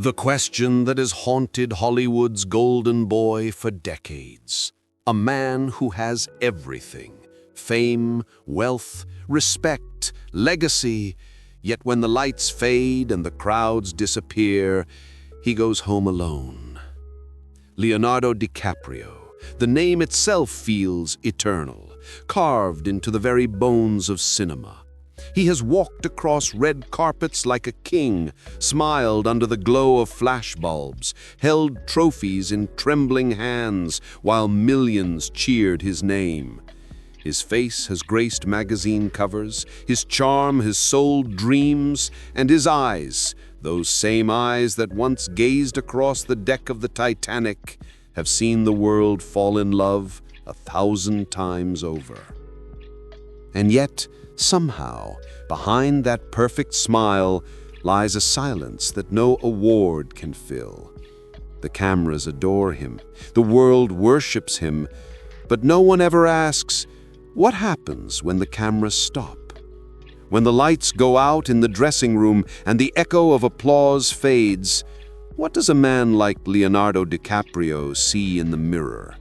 The question that has haunted Hollywood's golden boy for decades. A man who has everything: fame, wealth, respect, legacy. Yet when the lights fade and the crowds disappear, he goes home alone. Leonardo DiCaprio. The name itself feels eternal, carved into the very bones of cinema. He has walked across red carpets like a king, smiled under the glow of flashbulbs, held trophies in trembling hands while millions cheered his name. His face has graced magazine covers, his charm has sold dreams, and his eyes, those same eyes that once gazed across the deck of the Titanic, have seen the world fall in love 1,000 times over. And yet, somehow, behind that perfect smile lies a silence that no award can fill. The cameras adore him, the world worships him, but no one ever asks, what happens when the cameras stop? When the lights go out in the dressing room and the echo of applause fades, what does a man like Leonardo DiCaprio see in the mirror?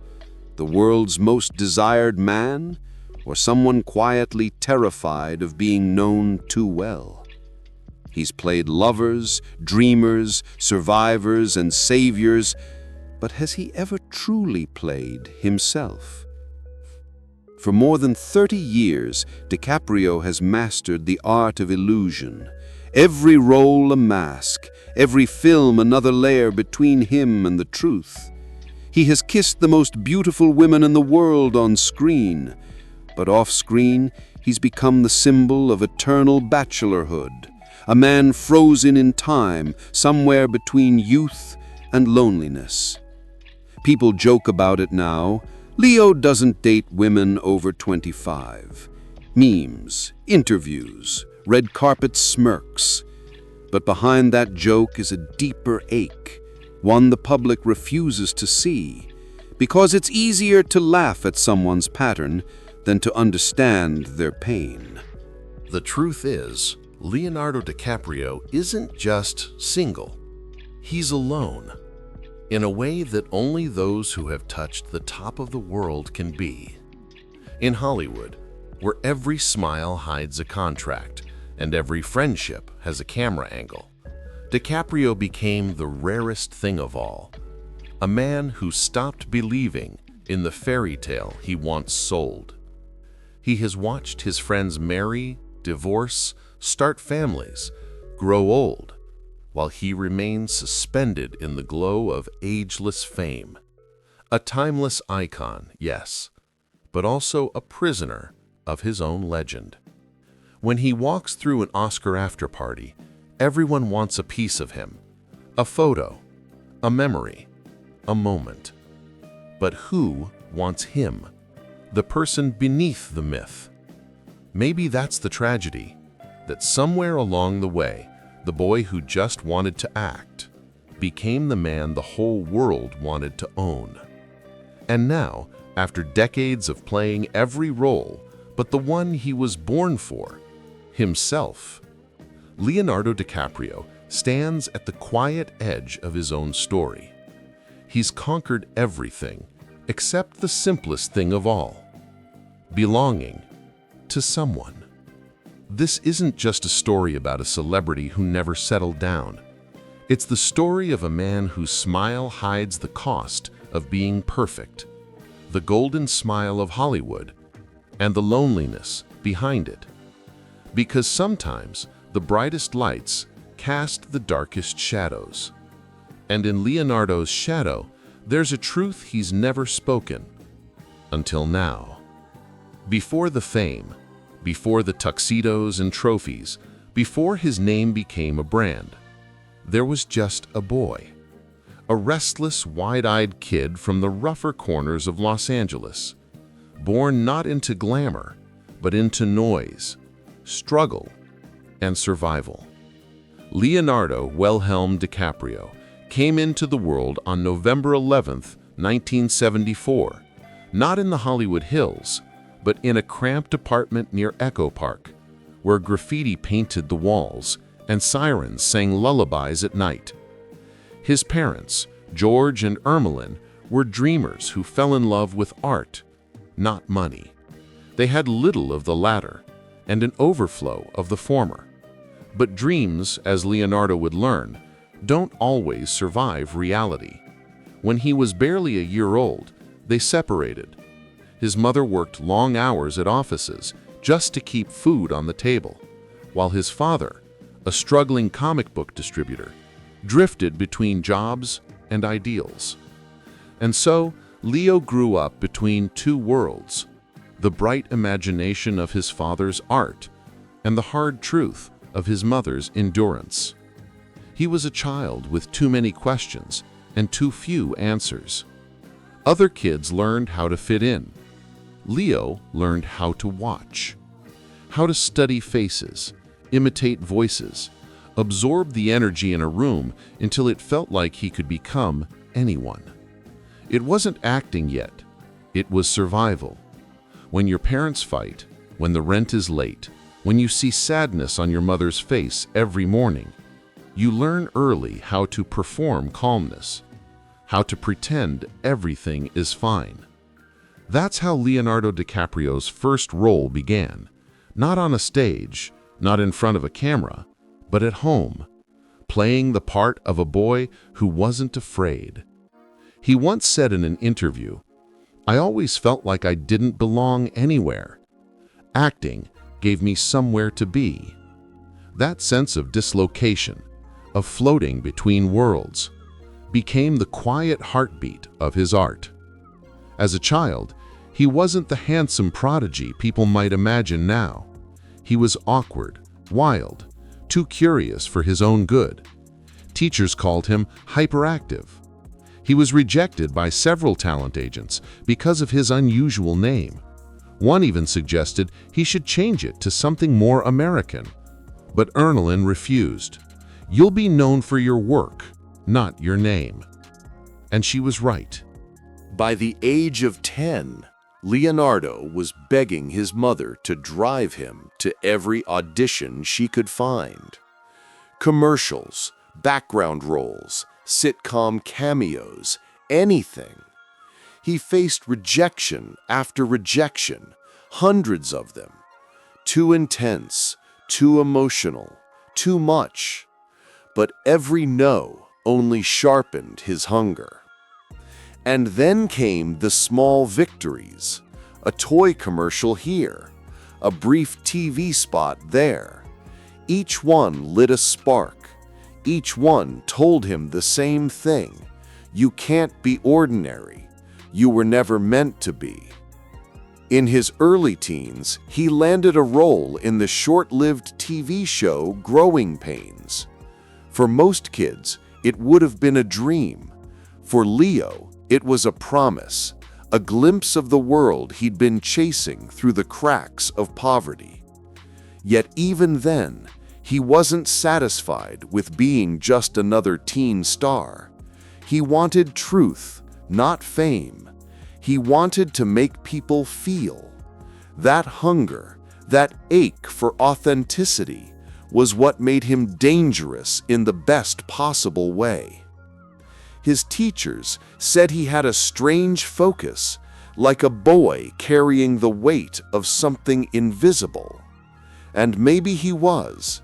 The world's most desired man? Or someone quietly terrified of being known too well? He's played lovers, dreamers, survivors, and saviors, but has he ever truly played himself? For more than 30 years, DiCaprio has mastered the art of illusion. Every role a mask, every film another layer between him and the truth. He has kissed the most beautiful women in the world on screen, but off-screen, he's become the symbol of eternal bachelorhood, a man frozen in time, somewhere between youth and loneliness. People joke about it now. Leo doesn't date women over 25. Memes, interviews, red carpet smirks. But behind that joke is a deeper ache, one the public refuses to see, because it's easier to laugh at someone's pattern than to understand their pain. The truth is, Leonardo DiCaprio isn't just single. He's alone, in a way that only those who have touched the top of the world can be. In Hollywood, where every smile hides a contract and every friendship has a camera angle, DiCaprio became the rarest thing of all, a man who stopped believing in the fairy tale he once sold. He has watched his friends marry, divorce, start families, grow old, while he remains suspended in the glow of ageless fame. A timeless icon, yes, but also a prisoner of his own legend. When he walks through an Oscar after-party, everyone wants a piece of him, a photo, a memory, a moment. But who wants him? The person beneath the myth. Maybe that's the tragedy, that somewhere along the way, the boy who just wanted to act became the man the whole world wanted to own. And now, after decades of playing every role but the one he was born for, himself, Leonardo DiCaprio stands at the quiet edge of his own story. He's conquered everything except the simplest thing of all: belonging to someone. This isn't just a story about a celebrity who never settled down. It's the story of a man whose smile hides the cost of being perfect, the golden smile of Hollywood, and the loneliness behind it. Because sometimes the brightest lights cast the darkest shadows. And in Leonardo's shadow, there's a truth he's never spoken until now. Before the fame, before the tuxedos and trophies, before his name became a brand, there was just a boy, a restless, wide-eyed kid from the rougher corners of Los Angeles, born not into glamour, but into noise, struggle, and survival. Leonardo Wilhelm DiCaprio came into the world on November 11th, 1974, not in the Hollywood Hills, but in a cramped apartment near Echo Park, where graffiti painted the walls and sirens sang lullabies at night. His parents, George and Ermeline, were dreamers who fell in love with art, not money. They had little of the latter and an overflow of the former. But dreams, as Leonardo would learn, don't always survive reality. When he was barely a year old, they separated. His mother worked long hours at offices just to keep food on the table, while his father, a struggling comic book distributor, drifted between jobs and ideals. And so, Leo grew up between two worlds, the bright imagination of his father's art and the hard truth of his mother's endurance. He was a child with too many questions and too few answers. Other kids learned how to fit in. Leo learned how to watch, how to study faces, imitate voices, absorb the energy in a room until it felt like he could become anyone. It wasn't acting yet, it was survival. When your parents fight, when the rent is late, when you see sadness on your mother's face every morning, you learn early how to perform calmness, how to pretend everything is fine. That's how Leonardo DiCaprio's first role began, not on a stage, not in front of a camera, but at home, playing the part of a boy who wasn't afraid. He once said in an interview, "I always felt like I didn't belong anywhere. Acting gave me somewhere to be." That sense of dislocation, of floating between worlds, became the quiet heartbeat of his art. As a child, he wasn't the handsome prodigy people might imagine now. He was awkward, wild, too curious for his own good. Teachers called him hyperactive. He was rejected by several talent agents because of his unusual name. One even suggested he should change it to something more American. But Ermeline refused. "You'll be known for your work, not your name." And she was right. By the age of 10, Leonardo was begging his mother to drive him to every audition she could find. Commercials, background roles, sitcom cameos, anything. He faced rejection after rejection, hundreds of them. Too intense, too emotional, too much. But every no only sharpened his hunger. And then came the small victories, a toy commercial here, a brief TV spot there. Each one lit a spark. Each one told him the same thing. You can't be ordinary. You were never meant to be. In his early teens, he landed a role in the short-lived TV show Growing Pains. For most kids, it would have been a dream. For Leo, it was a promise, a glimpse of the world he'd been chasing through the cracks of poverty. Yet even then, he wasn't satisfied with being just another teen star. He wanted truth, not fame. He wanted to make people feel. That hunger, that ache for authenticity, was what made him dangerous in the best possible way. His teachers said he had a strange focus, like a boy carrying the weight of something invisible. And maybe he was,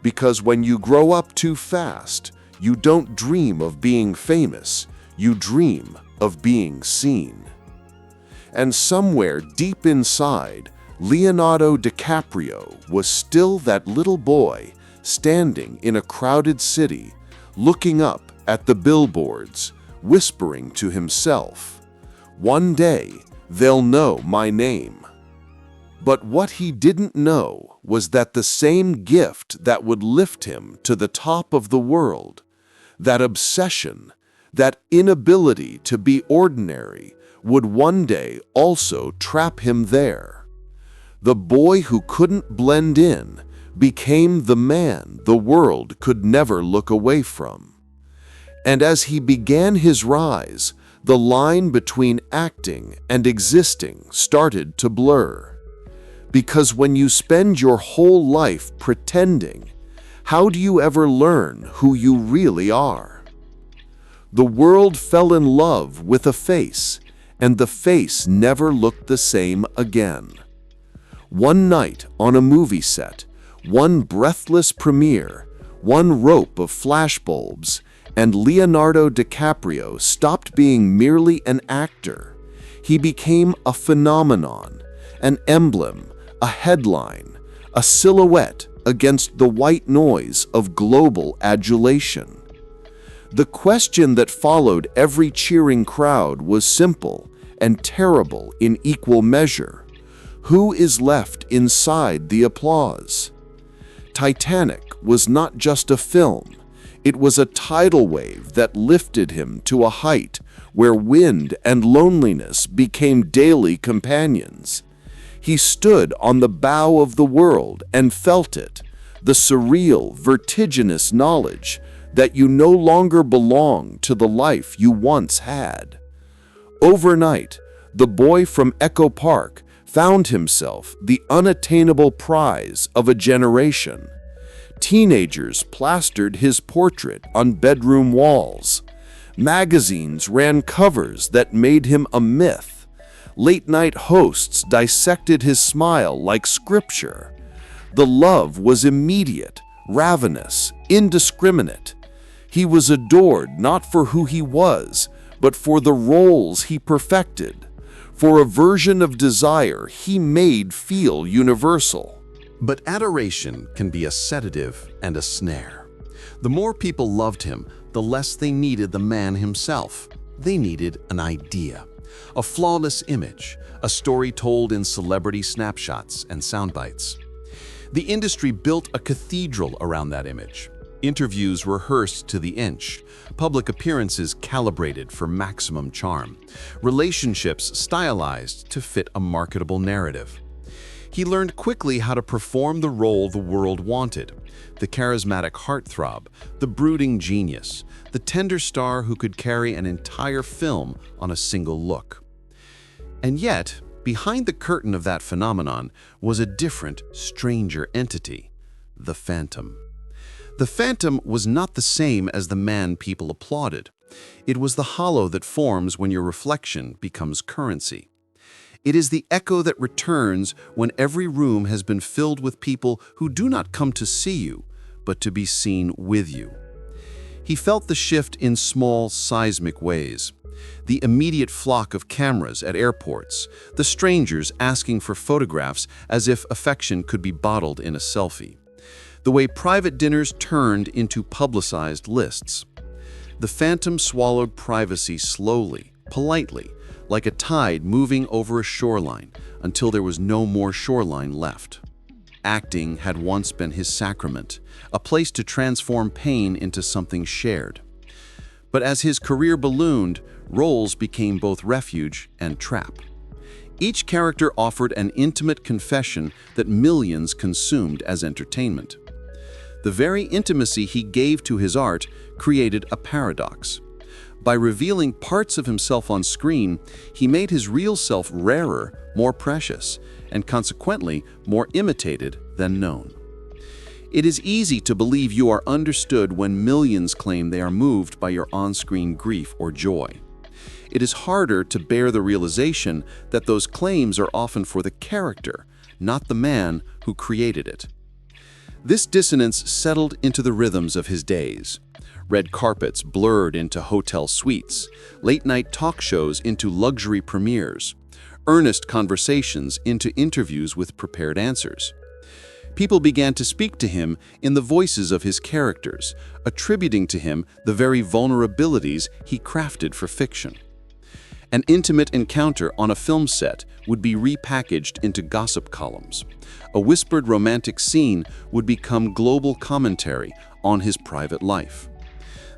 because when you grow up too fast, you don't dream of being famous, you dream of being seen. And somewhere deep inside, Leonardo DiCaprio was still that little boy standing in a crowded city, looking up at the billboards, whispering to himself, "One day, they'll know my name." But what he didn't know was that the same gift that would lift him to the top of the world, that obsession, that inability to be ordinary, would one day also trap him there. The boy who couldn't blend in became the man the world could never look away from. And as he began his rise, the line between acting and existing started to blur. Because when you spend your whole life pretending, how do you ever learn who you really are? The world fell in love with a face, and the face never looked the same again. One night on a movie set, one breathless premiere, one rope of flashbulbs, and Leonardo DiCaprio stopped being merely an actor. He became a phenomenon, an emblem, a headline, a silhouette against the white noise of global adulation. The question that followed every cheering crowd was simple and terrible in equal measure. Who is left inside the applause? Titanic was not just a film. It was a tidal wave that lifted him to a height where wind and loneliness became daily companions. He stood on the bow of the world and felt it, the surreal, vertiginous knowledge that you no longer belong to the life you once had. Overnight, the boy from Echo Park found himself the unattainable prize of a generation. Teenagers plastered his portrait on bedroom walls. Magazines ran covers that made him a myth. Late-night hosts dissected his smile like scripture. The love was immediate, ravenous, indiscriminate. He was adored not for who he was, but for the roles he perfected, for a version of desire he made feel universal. But adoration can be a sedative and a snare. The more people loved him, the less they needed the man himself. They needed an idea, a flawless image, a story told in celebrity snapshots and soundbites. The industry built a cathedral around that image. Interviews rehearsed to the inch, public appearances calibrated for maximum charm, relationships stylized to fit a marketable narrative. He learned quickly how to perform the role the world wanted: the charismatic heartthrob, the brooding genius, the tender star who could carry an entire film on a single look. And yet, behind the curtain of that phenomenon was a different, stranger entity: the Phantom. The Phantom was not the same as the man people applauded. It was the hollow that forms when your reflection becomes currency. It is the echo that returns when every room has been filled with people who do not come to see you, but to be seen with you. He felt the shift in small, seismic ways. The immediate flock of cameras at airports, the strangers asking for photographs as if affection could be bottled in a selfie. The way private dinners turned into publicized lists. The Phantom swallowed privacy slowly, politely, like a tide moving over a shoreline until there was no more shoreline left. Acting had once been his sacrament, a place to transform pain into something shared. But as his career ballooned, roles became both refuge and trap. Each character offered an intimate confession that millions consumed as entertainment. The very intimacy he gave to his art created a paradox. By revealing parts of himself on screen, he made his real self rarer, more precious, and consequently more imitated than known. It is easy to believe you are understood when millions claim they are moved by your on-screen grief or joy. It is harder to bear the realization that those claims are often for the character, not the man who created it. This dissonance settled into the rhythms of his days. Red carpets blurred into hotel suites, late-night talk shows into luxury premieres, earnest conversations into interviews with prepared answers. People began to speak to him in the voices of his characters, attributing to him the very vulnerabilities he crafted for fiction. An intimate encounter on a film set would be repackaged into gossip columns. A whispered romantic scene would become global commentary on his private life.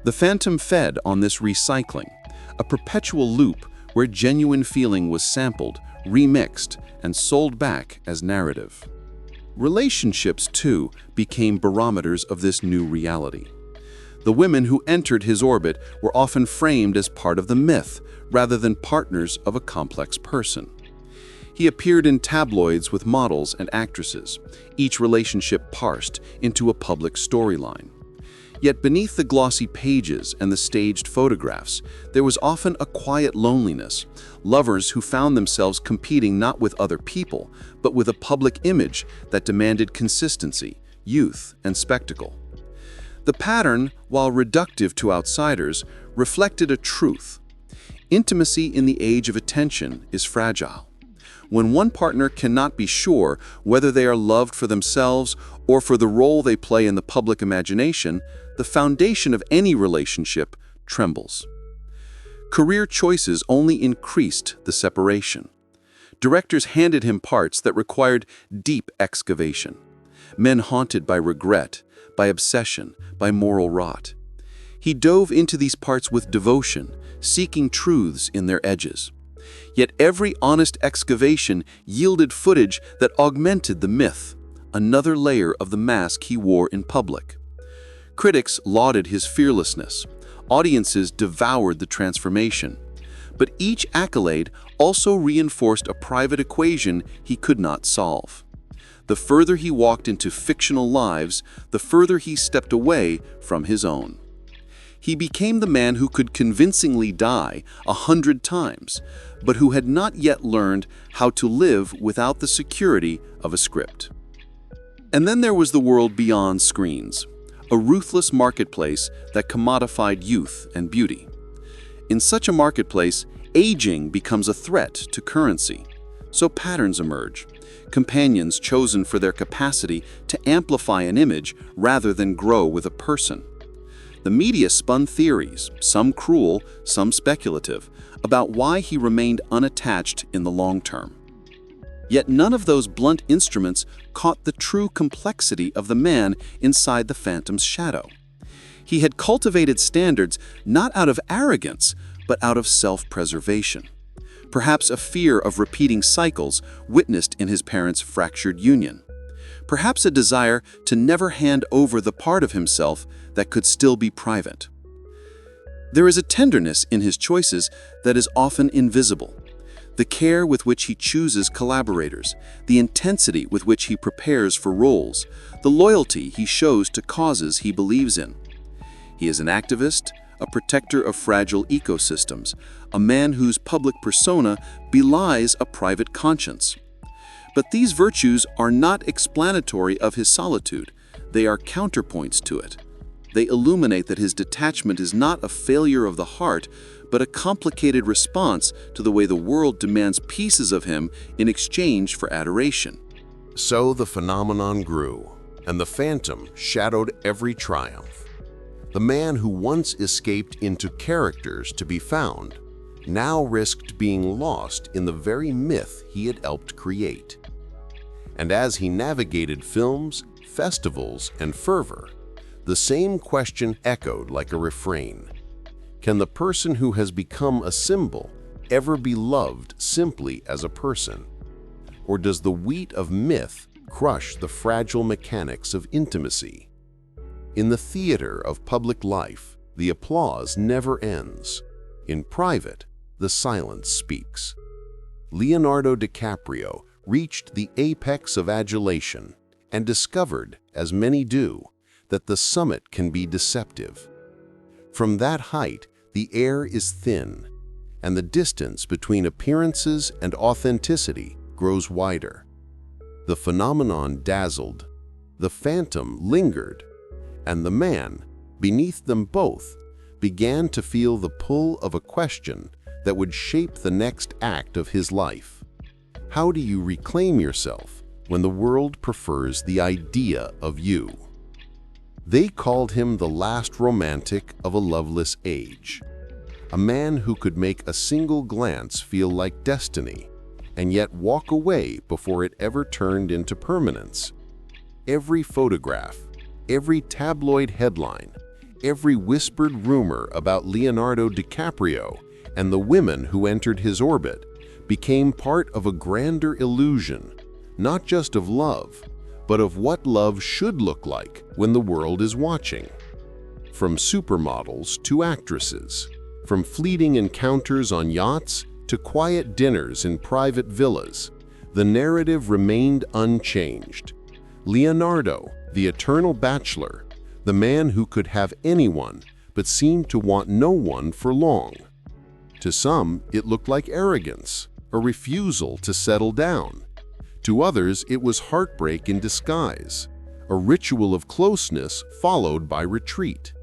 The Phantom fed on this recycling, a perpetual loop where genuine feeling was sampled, remixed, and sold back as narrative. Relationships, too, became barometers of this new reality. The women who entered his orbit were often framed as part of the myth, rather than partners of a complex person. He appeared in tabloids with models and actresses, each relationship parsed into a public storyline. Yet beneath the glossy pages and the staged photographs, there was often a quiet loneliness, lovers who found themselves competing not with other people, but with a public image that demanded consistency, youth, and spectacle. The pattern, while reductive to outsiders, reflected a truth. Intimacy in the age of attention is fragile. When one partner cannot be sure whether they are loved for themselves or for the role they play in the public imagination, the foundation of any relationship trembles. Career choices only increased the separation. Directors handed him parts that required deep excavation. Men haunted by regret, by obsession, by moral rot. He dove into these parts with devotion, seeking truths in their edges. Yet every honest excavation yielded footage that augmented the myth, another layer of the mask he wore in public. Critics lauded his fearlessness. Audiences devoured the transformation. But each accolade also reinforced a private equation he could not solve. The further he walked into fictional lives, the further he stepped away from his own. He became the man who could convincingly die 100 times, but who had not yet learned how to live without the security of a script. And then there was the world beyond screens, a ruthless marketplace that commodified youth and beauty. In such a marketplace, aging becomes a threat to currency. So patterns emerge, companions chosen for their capacity to amplify an image rather than grow with a person. The media spun theories, some cruel, some speculative, about why he remained unattached in the long term. Yet none of those blunt instruments caught the true complexity of the man inside the phantom's shadow. He had cultivated standards not out of arrogance, but out of self-preservation. Perhaps a fear of repeating cycles witnessed in his parents' fractured union. Perhaps a desire to never hand over the part of himself that could still be private. There is a tenderness in his choices that is often invisible. The care with which he chooses collaborators, the intensity with which he prepares for roles, the loyalty he shows to causes he believes in. He is an activist, a protector of fragile ecosystems, a man whose public persona belies a private conscience. But these virtues are not explanatory of his solitude. They are counterpoints to it. They illuminate that his detachment is not a failure of the heart, but a complicated response to the way the world demands pieces of him in exchange for adoration. So the phenomenon grew, and the phantom shadowed every triumph. The man who once escaped into characters to be found now risked being lost in the very myth he had helped create. And as he navigated films, festivals, and fervor, the same question echoed like a refrain. Can the person who has become a symbol ever be loved simply as a person? Or does the wheat of myth crush the fragile mechanics of intimacy? In the theater of public life, the applause never ends. In private, the silence speaks. Leonardo DiCaprio reached the apex of adulation and discovered, as many do, that the summit can be deceptive. From that height, the air is thin, and the distance between appearances and authenticity grows wider. The phenomenon dazzled, the phantom lingered, and the man, beneath them both, began to feel the pull of a question that would shape the next act of his life. How do you reclaim yourself when the world prefers the idea of you? They called him the last romantic of a loveless age, a man who could make a single glance feel like destiny, and yet walk away before it ever turned into permanence. Every photograph, every tabloid headline, every whispered rumor about Leonardo DiCaprio and the women who entered his orbit became part of a grander illusion, not just of love, but of what love should look like when the world is watching. From supermodels to actresses, from fleeting encounters on yachts to quiet dinners in private villas, the narrative remained unchanged. Leonardo, the eternal bachelor, the man who could have anyone but seemed to want no one for long. To some, it looked like arrogance, a refusal to settle down. To others, it was heartbreak in disguise, a ritual of closeness followed by retreat.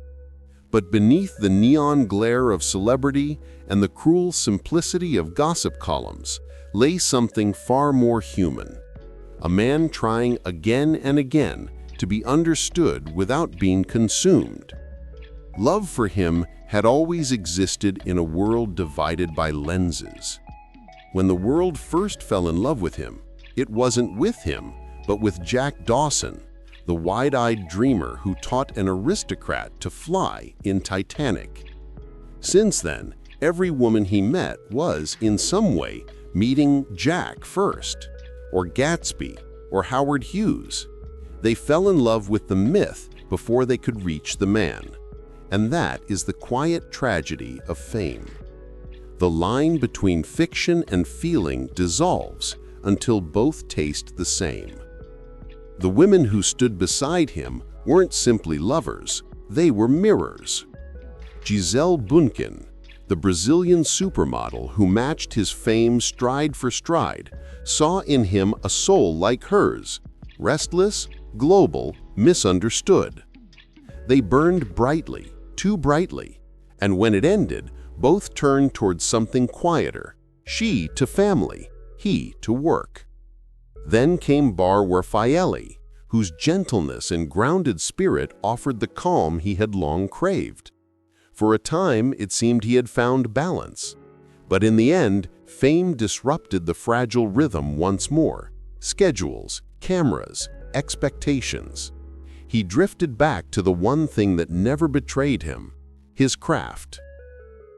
But beneath the neon glare of celebrity and the cruel simplicity of gossip columns lay something far more human. A man trying again and again to be understood without being consumed. Love for him had always existed in a world divided by lenses. When the world first fell in love with him, it wasn't with him, but with Jack Dawson, the wide-eyed dreamer who taught an aristocrat to fly in Titanic. Since then, every woman he met was, in some way, meeting Jack first, or Gatsby, or Howard Hughes. They fell in love with the myth before they could reach the man. And that is the quiet tragedy of fame. The line between fiction and feeling dissolves until both taste the same. The women who stood beside him weren't simply lovers, they were mirrors. Gisele Bündchen, the Brazilian supermodel who matched his fame stride for stride, saw in him a soul like hers, restless, global, misunderstood. They burned brightly, too brightly, and when it ended, both turned towards something quieter, she to family, he to work. Then came Bar Raffaelli, whose gentleness and grounded spirit offered the calm he had long craved. For a time, it seemed he had found balance. But in the end, fame disrupted the fragile rhythm once more. Schedules, cameras, expectations. He drifted back to the one thing that never betrayed him, his craft.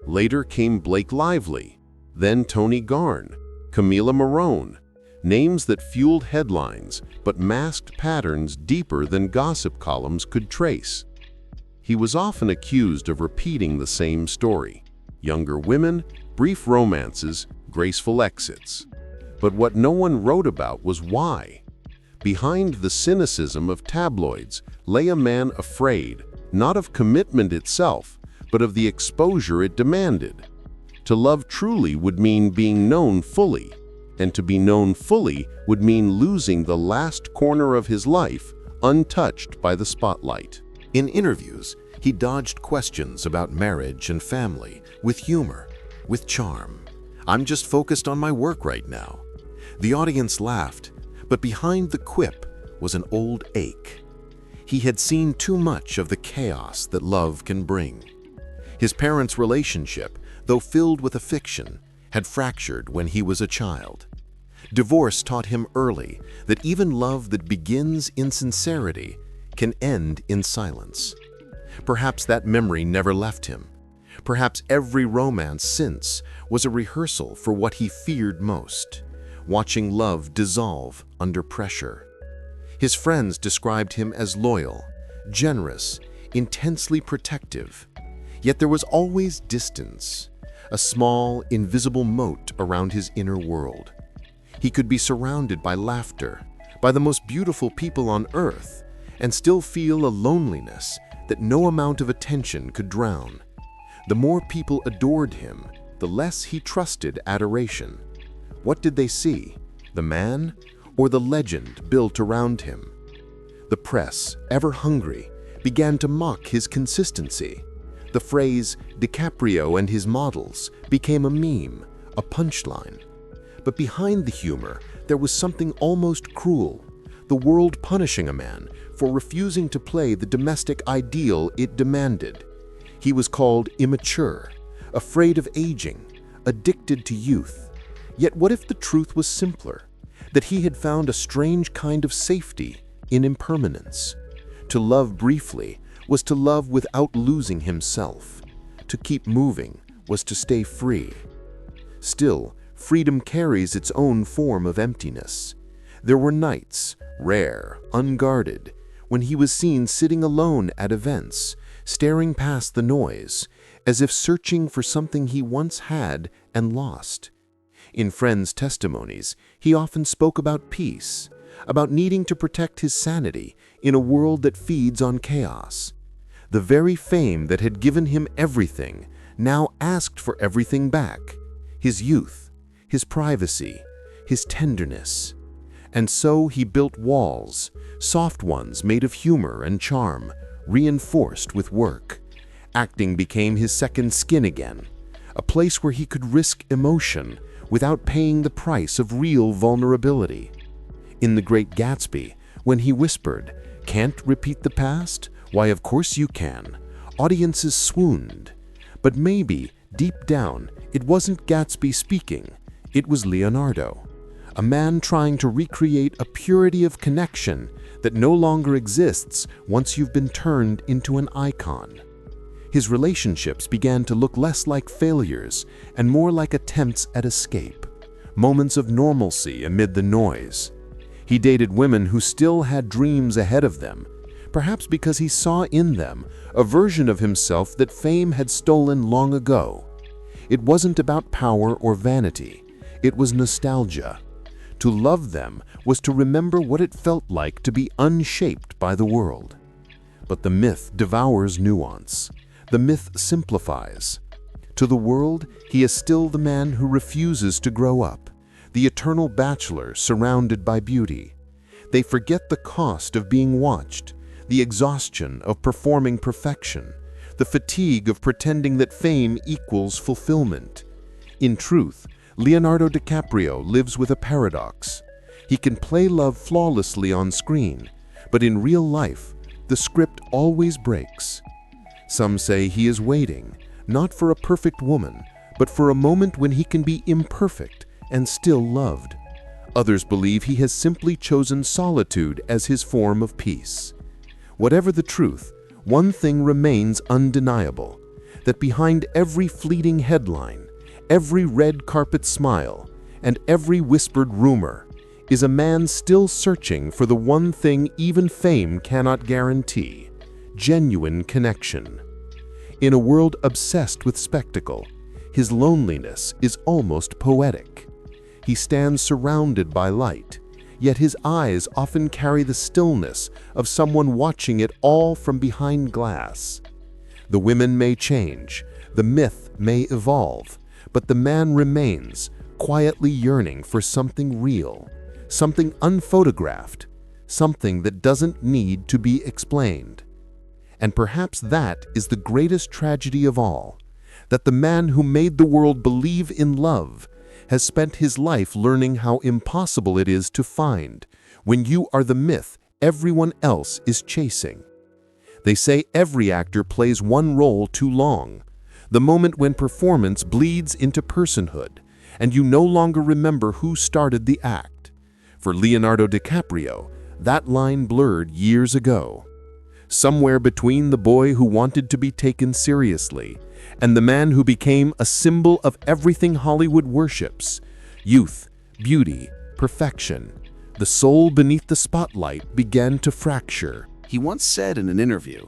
Later came Blake Lively, then Tony Garn, Camila Morrone, names that fueled headlines but masked patterns deeper than gossip columns could trace. He was often accused of repeating the same story: younger women, brief romances, graceful exits. But what no one wrote about was why. Behind the cynicism of tabloids lay a man afraid, not of commitment itself, but of the exposure it demanded. To love truly would mean being known fully, and to be known fully would mean losing the last corner of his life untouched by the spotlight. In interviews, he dodged questions about marriage and family with humor, with charm. "I'm just focused on my work right now." The audience laughed, but behind the quip was an old ache. He had seen too much of the chaos that love can bring. His parents' relationship, though filled with affection, had fractured when he was a child. Divorce taught him early that even love that begins in sincerity can end in silence. Perhaps that memory never left him. Perhaps every romance since was a rehearsal for what he feared most: watching love dissolve under pressure. His friends described him as loyal, generous, intensely protective. Yet there was always distance, a small, invisible moat around his inner world. He could be surrounded by laughter, by the most beautiful people on earth, and still feel a loneliness that no amount of attention could drown. The more people adored him, the less he trusted adoration. What did they see? The man or the legend built around him? The press, ever hungry, began to mock his consistency. The phrase DiCaprio and his models became a meme, a punchline. But behind the humor, there was something almost cruel: the world punishing a man for refusing to play the domestic ideal it demanded. He was called immature, afraid of aging, addicted to youth. Yet what if the truth was simpler? That he had found a strange kind of safety in impermanence. To love briefly was to love without losing himself. To keep moving was to stay free. Still, freedom carries its own form of emptiness. There were nights, rare, unguarded, when he was seen sitting alone at events, staring past the noise, as if searching for something he once had and lost. In friends' testimonies, he often spoke about peace, about needing to protect his sanity in a world that feeds on chaos. The very fame that had given him everything now asked for everything back: his youth, his privacy, his tenderness. And so he built walls, soft ones made of humor and charm, reinforced with work. Acting became his second skin again, a place where he could risk emotion without paying the price of real vulnerability. In The Great Gatsby, when he whispered, "Can't repeat the past? Why, of course you can," audiences swooned. But maybe, deep down, it wasn't Gatsby speaking, it was Leonardo, a man trying to recreate a purity of connection that no longer exists once you've been turned into an icon. His relationships began to look less like failures and more like attempts at escape, moments of normalcy amid the noise. He dated women who still had dreams ahead of them, perhaps because he saw in them a version of himself that fame had stolen long ago. It wasn't about power or vanity, it was nostalgia. To love them was to remember what it felt like to be unshaped by the world. But the myth devours nuance. The myth simplifies. To the world, he is still the man who refuses to grow up, the eternal bachelor surrounded by beauty. They forget the cost of being watched, the exhaustion of performing perfection, the fatigue of pretending that fame equals fulfillment. In truth, Leonardo DiCaprio lives with a paradox. He can play love flawlessly on screen, but in real life, the script always breaks. Some say he is waiting, not for a perfect woman, but for a moment when he can be imperfect and still loved. Others believe he has simply chosen solitude as his form of peace. Whatever the truth, one thing remains undeniable, that behind every fleeting headline, every red carpet smile, and every whispered rumor is a man still searching for the one thing even fame cannot guarantee: genuine connection. In a world obsessed with spectacle, his loneliness is almost poetic. He stands surrounded by light, yet his eyes often carry the stillness of someone watching it all from behind glass. The women may change, the myth may evolve, but the man remains, quietly yearning for something real, something unphotographed, something that doesn't need to be explained. And perhaps that is the greatest tragedy of all, that the man who made the world believe in love has spent his life learning how impossible it is to find when you are the myth everyone else is chasing. They say every actor plays one role too long, the moment when performance bleeds into personhood, and you no longer remember who started the act. For Leonardo DiCaprio, that line blurred years ago. Somewhere between the boy who wanted to be taken seriously and the man who became a symbol of everything Hollywood worships: youth, beauty, perfection. The soul beneath the spotlight began to fracture. He once said in an interview,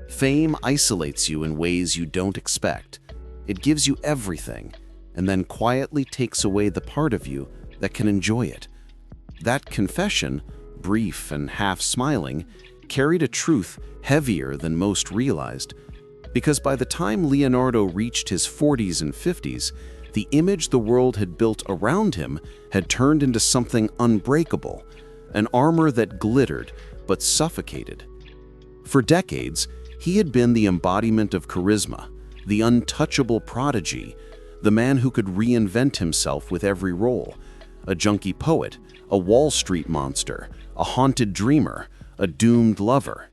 "Fame isolates you in ways you don't expect. It gives you everything, and then quietly takes away the part of you that can enjoy it." That confession, brief and half-smiling, carried a truth heavier than most realized, because by the time Leonardo reached his 40s and 50s, the image the world had built around him had turned into something unbreakable, an armor that glittered but suffocated. For decades, he had been the embodiment of charisma, the untouchable prodigy, the man who could reinvent himself with every role: a junkie poet, a Wall Street monster, a haunted dreamer, a doomed lover.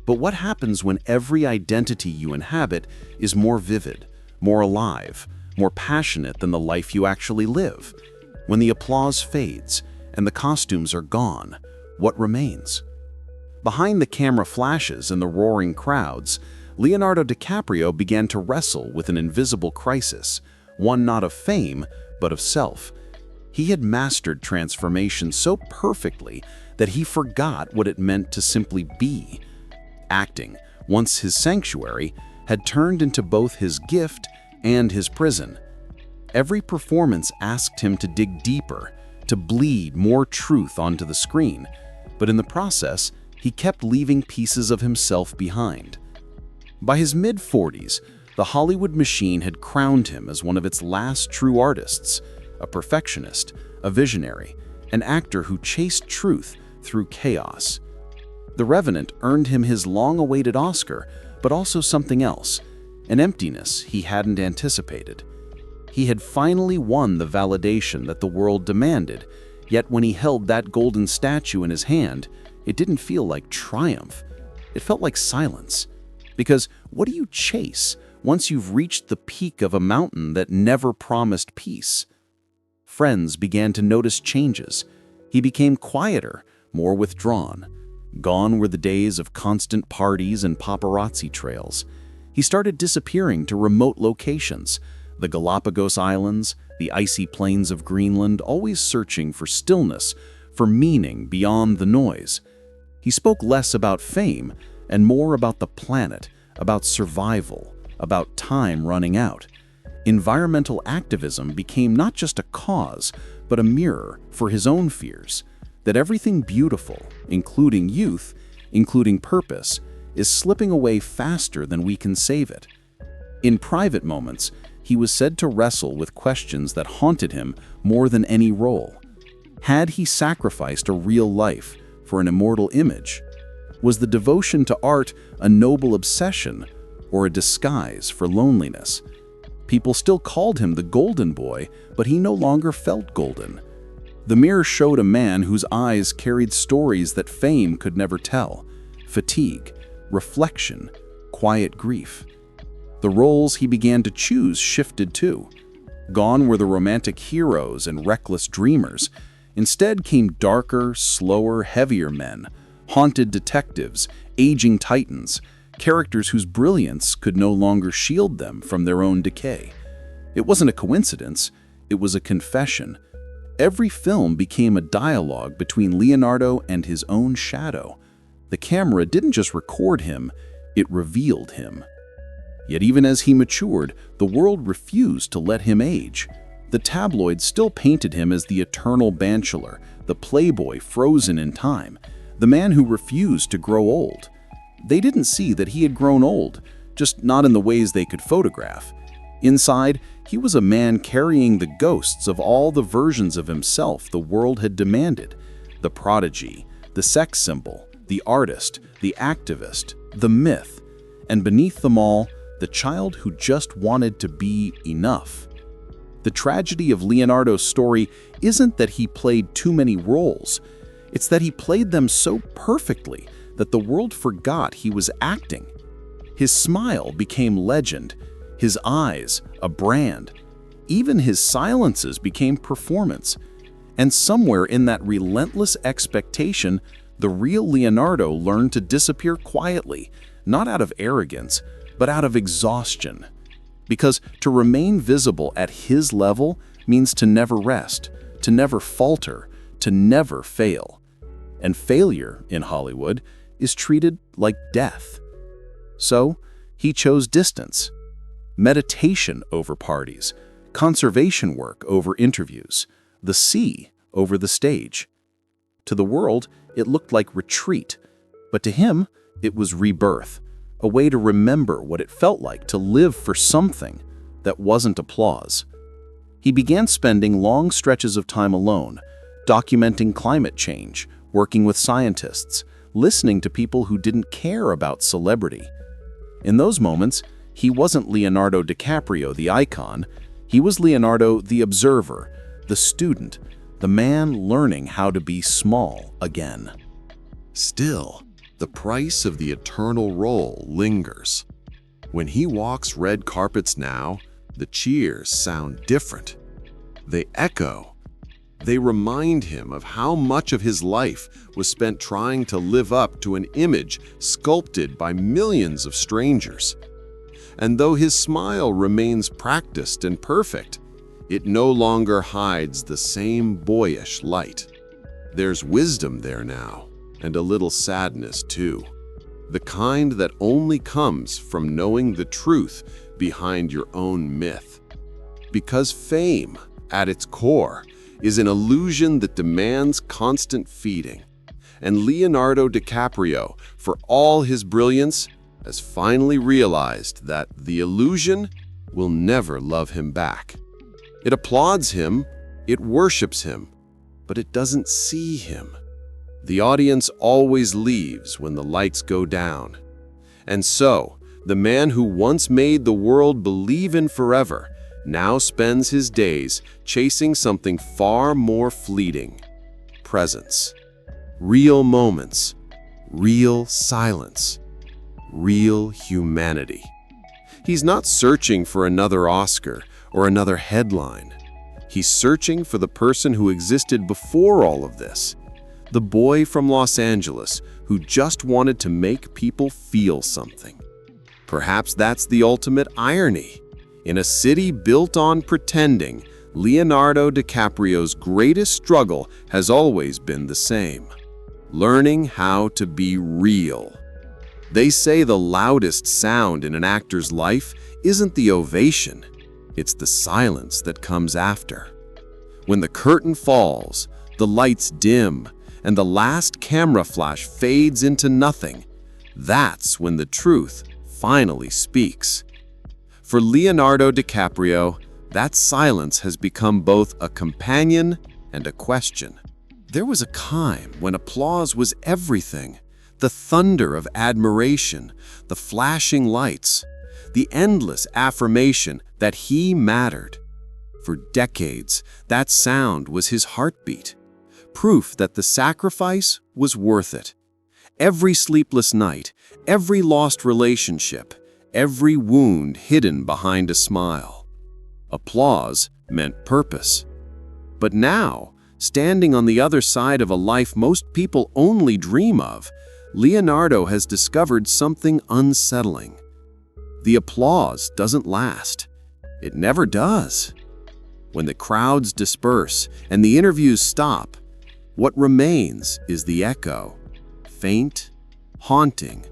But what happens when every identity you inhabit is more vivid, more alive, more passionate than the life you actually live? When the applause fades and the costumes are gone, what remains? Behind the camera flashes and the roaring crowds, Leonardo DiCaprio began to wrestle with an invisible crisis, one not of fame, but of self. He had mastered transformation so perfectly that he forgot what it meant to simply be. Acting, once his sanctuary, had turned into both his gift and his prison. Every performance asked him to dig deeper, to bleed more truth onto the screen, but in the process, he kept leaving pieces of himself behind. By his mid-40s, the Hollywood machine had crowned him as one of its last true artists, a perfectionist, a visionary, an actor who chased truth through chaos. The Revenant earned him his long-awaited Oscar, but also something else, an emptiness he hadn't anticipated. He had finally won the validation that the world demanded, yet when he held that golden statue in his hand, it didn't feel like triumph. It felt like silence. Because what do you chase once you've reached the peak of a mountain that never promised peace? Friends began to notice changes. He became quieter, more withdrawn. Gone were the days of constant parties and paparazzi trails. He started disappearing to remote locations, the Galapagos Islands, the icy plains of Greenland, always searching for stillness, for meaning beyond the noise. He spoke less about fame and more about the planet, about survival, about time running out. Environmental activism became not just a cause, but a mirror for his own fears, that everything beautiful, including youth, including purpose, is slipping away faster than we can save it. In private moments, he was said to wrestle with questions that haunted him more than any role. Had he sacrificed a real life for an immortal image? Was the devotion to art a noble obsession or a disguise for loneliness? People still called him the Golden Boy, but he no longer felt golden. The mirror showed a man whose eyes carried stories that fame could never tell: fatigue, reflection, quiet grief. The roles he began to choose shifted too. Gone were the romantic heroes and reckless dreamers. Instead came darker, slower, heavier men, haunted detectives, aging titans, characters whose brilliance could no longer shield them from their own decay. It wasn't a coincidence, it was a confession. Every film became a dialogue between Leonardo and his own shadow. The camera didn't just record him, it revealed him. Yet even as he matured, the world refused to let him age. The tabloids still painted him as the eternal bachelor, the playboy frozen in time, the man who refused to grow old. They didn't see that he had grown old, just not in the ways they could photograph. Inside, he was a man carrying the ghosts of all the versions of himself the world had demanded: the prodigy, the sex symbol, the artist, the activist, the myth, and beneath them all, the child who just wanted to be enough. The tragedy of Leonardo's story isn't that he played too many roles. It's that he played them so perfectly that the world forgot he was acting. His smile became legend, his eyes a brand. Even his silences became performance. And somewhere in that relentless expectation, the real Leonardo learned to disappear quietly, not out of arrogance, but out of exhaustion. Because to remain visible at his level means to never rest, to never falter, to never fail. And failure in Hollywood is treated like death. So he chose distance, meditation over parties, conservation work over interviews, the sea over the stage. To the world, it looked like retreat, but to him, it was rebirth, a way to remember what it felt like to live for something that wasn't applause. He began spending long stretches of time alone, documenting climate change, working with scientists, listening to people who didn't care about celebrity. In those moments, he wasn't Leonardo DiCaprio, the icon. He was Leonardo, the observer, the student, the man learning how to be small again. Still, the price of the eternal role lingers. When he walks red carpets now, the cheers sound different. They echo. They remind him of how much of his life was spent trying to live up to an image sculpted by millions of strangers. And though his smile remains practiced and perfect, it no longer hides the same boyish light. There's wisdom there now, and a little sadness too. The kind that only comes from knowing the truth behind your own myth. Because fame, at its core, is an illusion that demands constant feeding. And Leonardo DiCaprio, for all his brilliance, has finally realized that the illusion will never love him back. It applauds him, it worships him, but it doesn't see him. The audience always leaves when the lights go down. And so, the man who once made the world believe in forever now spends his days chasing something far more fleeting: presence. Real moments, real silence, real humanity. He's not searching for another Oscar or another headline. He's searching for the person who existed before all of this. The boy from Los Angeles who just wanted to make people feel something. Perhaps that's the ultimate irony. In a city built on pretending, Leonardo DiCaprio's greatest struggle has always been the same: learning how to be real. They say the loudest sound in an actor's life isn't the ovation, it's the silence that comes after. When the curtain falls, the lights dim, and the last camera flash fades into nothing, that's when the truth finally speaks. For Leonardo DiCaprio, that silence has become both a companion and a question. There was a time when applause was everything: the thunder of admiration, the flashing lights, the endless affirmation that he mattered. For decades, that sound was his heartbeat, proof that the sacrifice was worth it. Every sleepless night, every lost relationship, every wound hidden behind a smile. Applause meant purpose. But now, standing on the other side of a life most people only dream of, Leonardo has discovered something unsettling. The applause doesn't last. It never does. When the crowds disperse and the interviews stop, what remains is the echo, faint, haunting,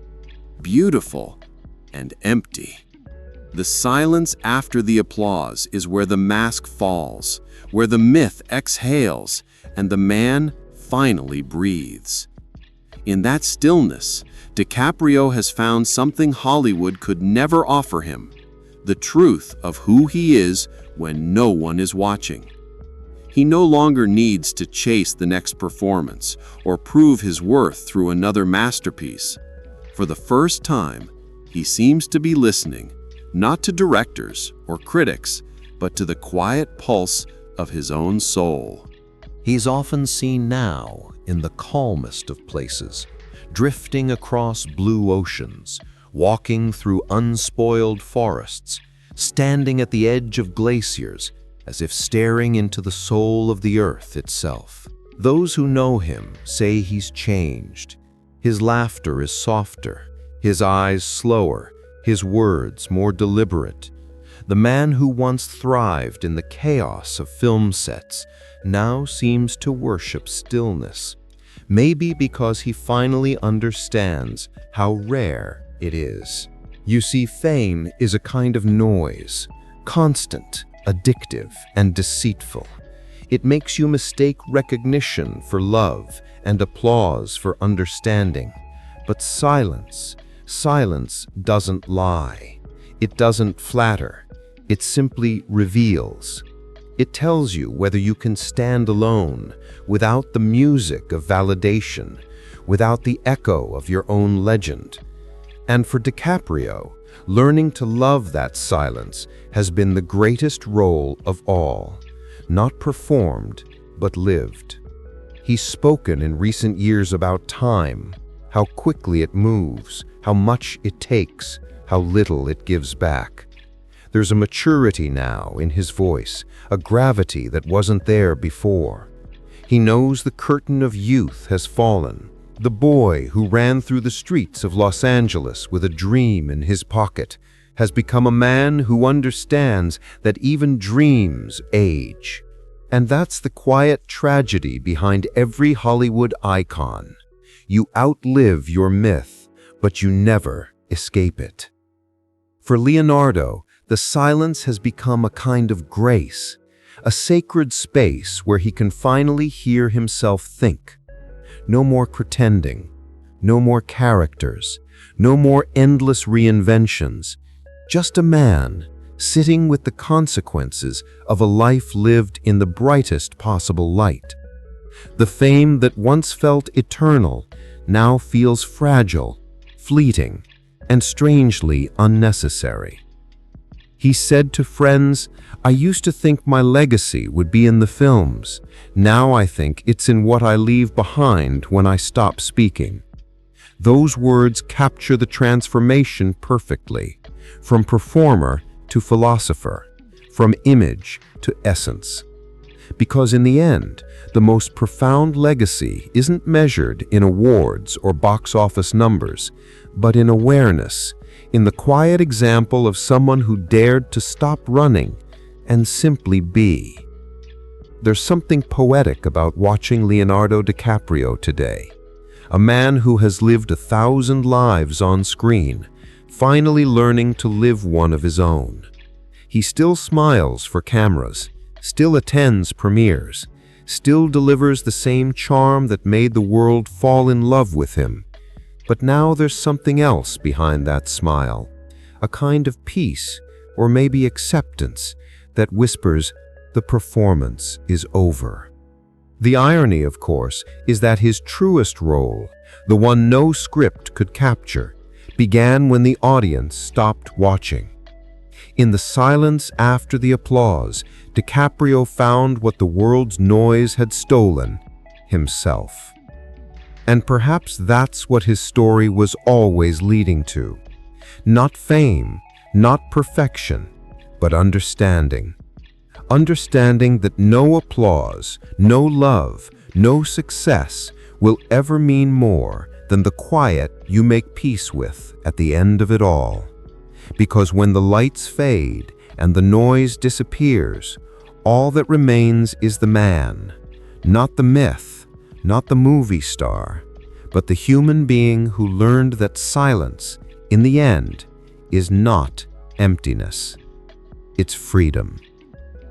beautiful, and empty. The silence after the applause is where the mask falls, where the myth exhales, and the man finally breathes. In that stillness, DiCaprio has found something Hollywood could never offer him: the truth of who he is when no one is watching. He no longer needs to chase the next performance or prove his worth through another masterpiece. For the first time, he seems to be listening, not to directors or critics, but to the quiet pulse of his own soul. He's often seen now in the calmest of places, drifting across blue oceans, walking through unspoiled forests, standing at the edge of glaciers, as if staring into the soul of the earth itself. Those who know him say he's changed. His laughter is softer, his eyes slower, his words more deliberate. The man who once thrived in the chaos of film sets now seems to worship stillness, maybe because he finally understands how rare it is. You see, fame is a kind of noise, constant, addictive, and deceitful. It makes you mistake recognition for love and applause for understanding. But silence doesn't lie. It doesn't flatter. It simply reveals. It tells you whether you can stand alone, without the music of validation, without the echo of your own legend. And for DiCaprio, learning to love that silence has been the greatest role of all, not performed, but lived. He's spoken in recent years about time, how quickly it moves, how much it takes, how little it gives back. There's a maturity now in his voice, a gravity that wasn't there before. He knows the curtain of youth has fallen. The boy who ran through the streets of Los Angeles with a dream in his pocket has become a man who understands that even dreams age. And that's the quiet tragedy behind every Hollywood icon. You outlive your myth, but you never escape it. For Leonardo, the silence has become a kind of grace, a sacred space where he can finally hear himself think. No more pretending, no more characters, No more endless reinventions. Just a man sitting with the consequences of a life lived in the brightest possible light. The fame that once felt eternal now feels fragile, fleeting, and strangely unnecessary. He said to friends, "I used to think my legacy would be in the films. Now I think it's in what I leave behind when I stop speaking." Those words capture the transformation perfectly, from performer to philosopher, from image to essence. Because in the end, the most profound legacy isn't measured in awards or box office numbers, but in awareness, in the quiet example of someone who dared to stop running and simply be. There's something poetic about watching Leonardo DiCaprio today, a man who has lived 1,000 lives on screen, finally learning to live one of his own. He still smiles for cameras, still attends premieres, still delivers the same charm that made the world fall in love with him. But now there's something else behind that smile, a kind of peace, or maybe acceptance, that whispers, the performance is over. The irony, of course, is that his truest role, the one no script could capture, began when the audience stopped watching. In the silence after the applause, DiCaprio found what the world's noise had stolen: himself. And perhaps that's what his story was always leading to. Not fame, not perfection, but understanding. Understanding that no applause, no love, no success will ever mean more than the quiet you make peace with at the end of it all. Because when the lights fade and the noise disappears, all that remains is the man, not the myth, not the movie star, but the human being who learned that silence, in the end, is not emptiness. It's freedom.